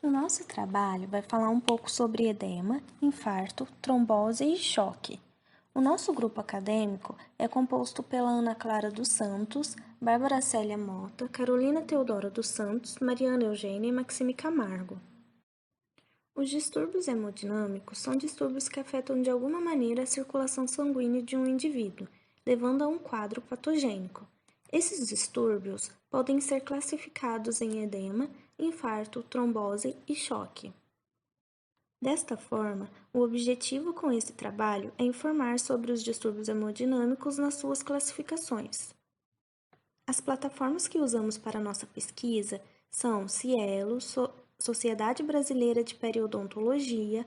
O nosso trabalho vai falar um pouco sobre edema, infarto, trombose e choque. O nosso grupo acadêmico é composto pela Ana Clara dos Santos, Bárbara Célia Mota, Carolina Teodora dos Santos, Mariana Eugênia e Maxime Camargo. Os distúrbios hemodinâmicos são distúrbios que afetam de alguma maneira a circulação sanguínea de um indivíduo, levando a um quadro patogênico. Esses distúrbios podem ser classificados em edema, infarto, trombose e choque. Desta forma, o objetivo com esse trabalho é informar sobre os distúrbios hemodinâmicos nas suas classificações. As plataformas que usamos para nossa pesquisa são Cielo, Sociedade Brasileira de Periodontologia,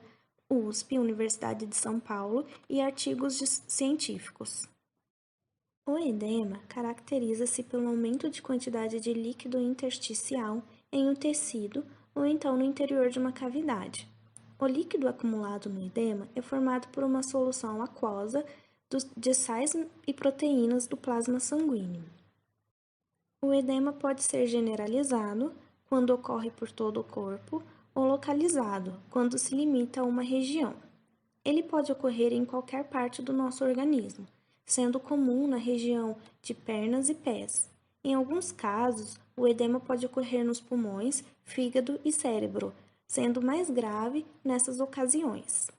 USP, Universidade de São Paulo e artigos científicos. O edema caracteriza-se pelo aumento de quantidade de líquido intersticial em um tecido ou então no interior de uma cavidade. O líquido acumulado no edema é formado por uma solução aquosa de sais e proteínas do plasma sanguíneo. O edema pode ser generalizado, quando ocorre por todo o corpo, ou localizado, quando se limita a uma região. Ele pode ocorrer em qualquer parte do nosso organismo, sendo comum na região de pernas e pés. Em alguns casos, o edema pode ocorrer nos pulmões, fígado e cérebro, sendo mais grave nessas ocasiões.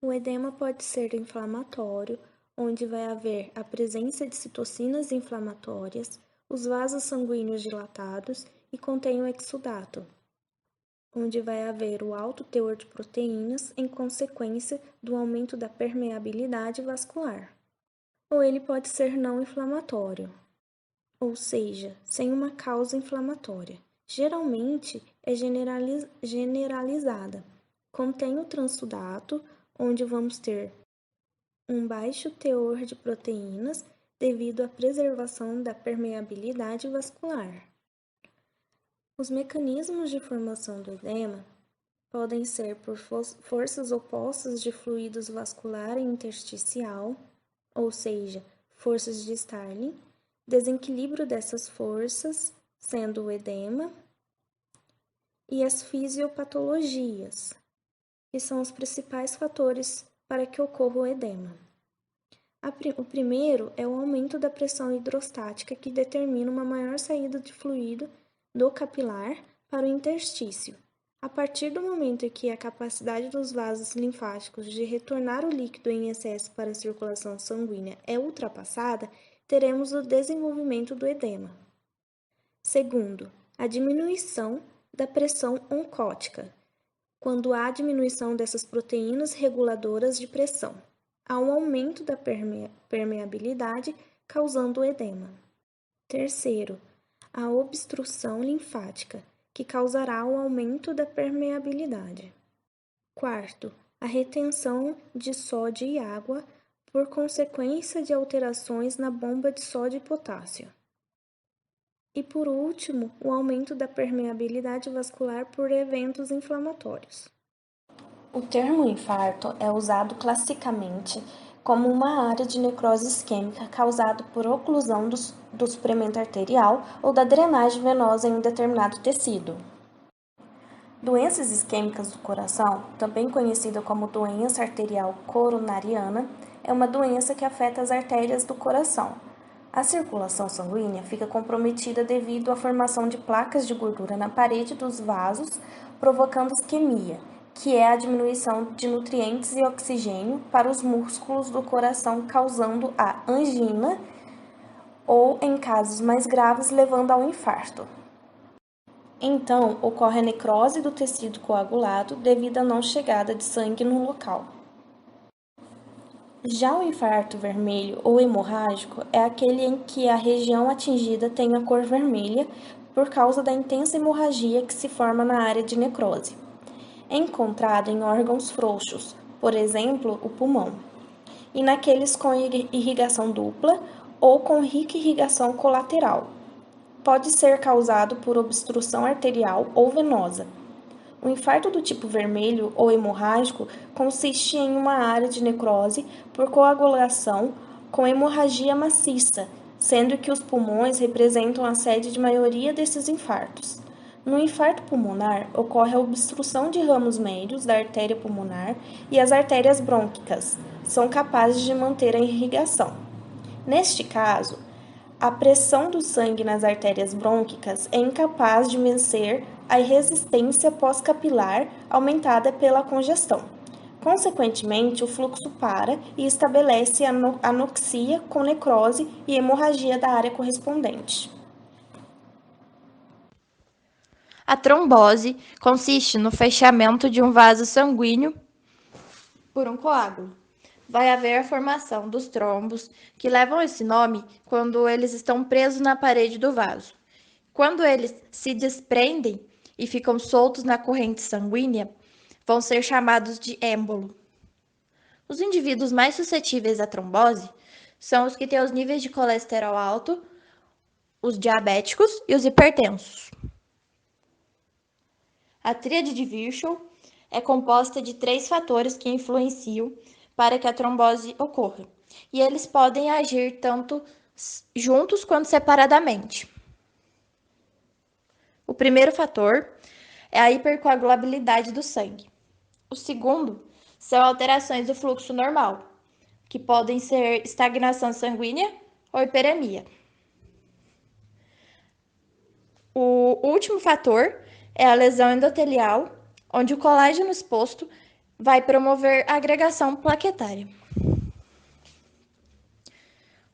O edema pode ser inflamatório, onde vai haver a presença de citocinas inflamatórias, os vasos sanguíneos dilatados e contém o exudato, onde vai haver o alto teor de proteínas em consequência do aumento da permeabilidade vascular. Ou ele pode ser não inflamatório, ou seja, sem uma causa inflamatória. Geralmente é generalizada. Contém o transudato, onde vamos ter um baixo teor de proteínas devido à preservação da permeabilidade vascular. Os mecanismos de formação do edema podem ser por forças opostas de fluidos vascular e intersticial, ou seja, forças de Starling, desequilíbrio dessas forças, sendo o edema, e as fisiopatologias, que são os principais fatores para que ocorra o edema. O primeiro é o aumento da pressão hidrostática, que determina uma maior saída de fluido do capilar para o interstício. A partir do momento em que a capacidade dos vasos linfáticos de retornar o líquido em excesso para a circulação sanguínea é ultrapassada, teremos o desenvolvimento do edema. Segundo, a diminuição da pressão oncótica, quando há diminuição dessas proteínas reguladoras de pressão. Há um aumento da permeabilidade, causando o edema. Terceiro, a obstrução linfática, que causará o aumento da permeabilidade. Quarto, a retenção de sódio e água por consequência de alterações na bomba de sódio e potássio. E por último, o aumento da permeabilidade vascular por eventos inflamatórios. O termo infarto é usado classicamente como uma área de necrose isquêmica causada por oclusão do suprimento arterial ou da drenagem venosa em um determinado tecido. Doenças isquêmicas do coração, também conhecida como doença arterial coronariana, é uma doença que afeta as artérias do coração. A circulação sanguínea fica comprometida devido à formação de placas de gordura na parede dos vasos, provocando isquemia, que é a diminuição de nutrientes e oxigênio para os músculos do coração, causando a angina ou, em casos mais graves, levando ao infarto. Então, ocorre a necrose do tecido coagulado devido à não chegada de sangue no local. Já o infarto vermelho ou hemorrágico é aquele em que a região atingida tem a cor vermelha por causa da intensa hemorragia que se forma na área de necrose. É encontrado em órgãos frouxos, por exemplo, o pulmão, e naqueles com irrigação dupla ou com rica irrigação colateral. Pode ser causado por obstrução arterial ou venosa. O infarto do tipo vermelho ou hemorrágico consiste em uma área de necrose por coagulação com hemorragia maciça, sendo que os pulmões representam a sede de maioria desses infartos. No infarto pulmonar, ocorre a obstrução de ramos médios da artéria pulmonar e as artérias brônquicas são capazes de manter a irrigação. Neste caso, a pressão do sangue nas artérias brônquicas é incapaz de vencer a resistência pós-capilar aumentada pela congestão. Consequentemente, o fluxo para e estabelece anoxia com necrose e hemorragia da área correspondente. A trombose consiste no fechamento de um vaso sanguíneo por um coágulo. Vai haver a formação dos trombos, que levam esse nome quando eles estão presos na parede do vaso. Quando eles se desprendem e ficam soltos na corrente sanguínea, vão ser chamados de êmbolo. Os indivíduos mais suscetíveis à trombose são os que têm os níveis de colesterol alto, os diabéticos e os hipertensos. A tríade de Virchow é composta de 3 fatores que influenciam para que a trombose ocorra, e eles podem agir tanto juntos quanto separadamente. O primeiro fator é a hipercoagulabilidade do sangue. O segundo são alterações do fluxo normal, que podem ser estagnação sanguínea ou hiperemia. O último fator é a lesão endotelial, onde o colágeno exposto vai promover a agregação plaquetária.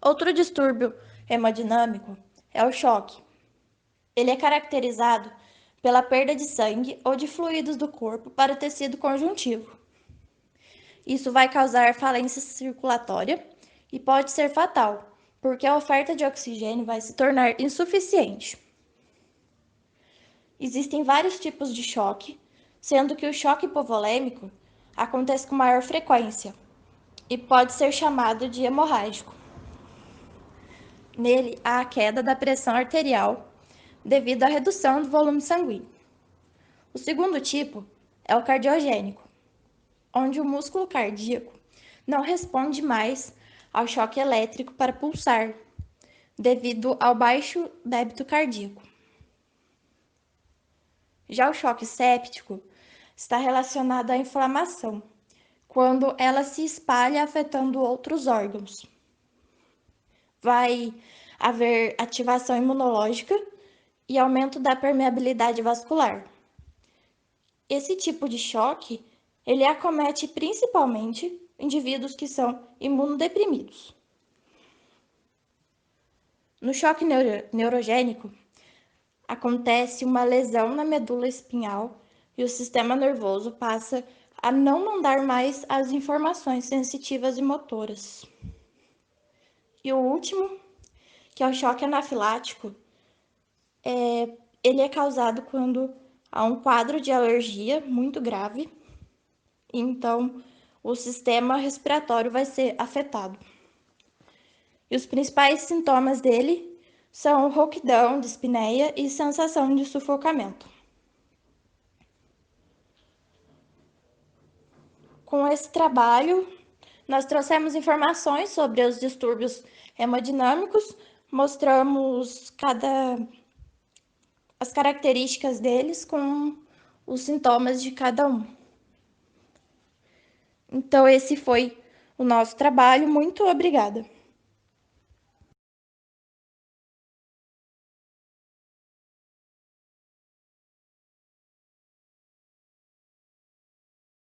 Outro distúrbio hemodinâmico é o choque. Ele é caracterizado pela perda de sangue ou de fluidos do corpo para o tecido conjuntivo. Isso vai causar falência circulatória e pode ser fatal, porque a oferta de oxigênio vai se tornar insuficiente. Existem vários tipos de choque, sendo que o choque hipovolêmico acontece com maior frequência e pode ser chamado de hemorrágico. Nele, há a queda da pressão arterial devido à redução do volume sanguíneo. O segundo tipo é o cardiogênico, onde o músculo cardíaco não responde mais ao choque elétrico para pulsar, devido ao baixo débito cardíaco. Já o choque séptico está relacionado à inflamação, quando ela se espalha afetando outros órgãos. Vai haver ativação imunológica e aumento da permeabilidade vascular. Esse tipo de choque, ele acomete principalmente indivíduos que são imunodeprimidos. No choque neurogênico, acontece uma lesão na medula espinhal e o sistema nervoso passa a não mandar mais as informações sensitivas e motoras. E o último, que é o choque anafilático, ele é causado quando há um quadro de alergia muito grave, então o sistema respiratório vai ser afetado. E os principais sintomas dele são rouquidão, dispneia e sensação de sufocamento. Com esse trabalho, nós trouxemos informações sobre os distúrbios hemodinâmicos, mostramos as características deles com os sintomas de cada um. Então, esse foi o nosso trabalho. Muito obrigada.